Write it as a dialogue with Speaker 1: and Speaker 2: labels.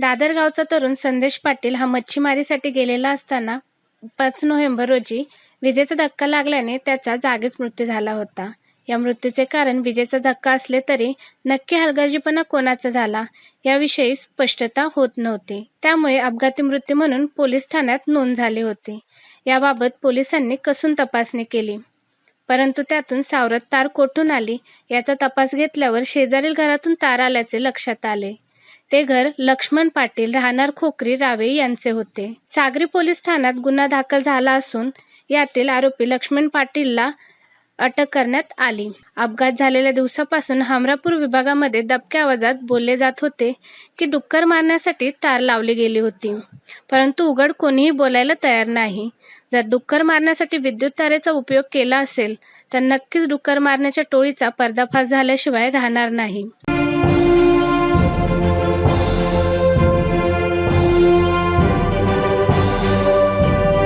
Speaker 1: दादर गावचा तरुण संदेश पाटील हा मच्छीमारीसाठी गेलेला असताना 5 नोव्हेंबर रोजी विजेचा धक्का लागल्याने त्याचा जागीच मृत्यू झाला होता. या मृत्यूचे कारण विजेचा धक्का असले तरी नक्की हलगर्जीपणा कोणाचा झाला याविषयी स्पष्टता होत नव्हती. त्यामुळे अपघाती मृत्यू म्हणून पोलीस ठाण्यात नोंद झाली होती. याबाबत पोलिसांनी कसून तपासणी केली, परंतु त्यातून सावरत तार कोठून आली याचा तपास घेतल्यावर शेजारील घरातून तार आल्याचे लक्षात आले. ते घर लक्ष्मण पाटील राहणार खोकरी रावे यांचे होते. सागरी पोलीस ठाण्यात गुन्हा दाखल झाला असून यातील आरोपी लक्ष्मण पाटीलला अटक करण्यात आली. अपघात झालेल्या दिवसापासून हमरापूर विभागामध्ये दबक्या आवाजात बोलले जात होते की डुक्कर मारण्यासाठी तार लावली गेली होती, परंतु उघड कोणीही बोलायला तयार नाही. जर डुक्कर मारण्यासाठी विद्युत तारेचा उपयोग केला असेल तर नक्कीच डुक्कर मारण्याच्या टोळीचा पर्दाफाश झाल्याशिवाय राहणार नाही.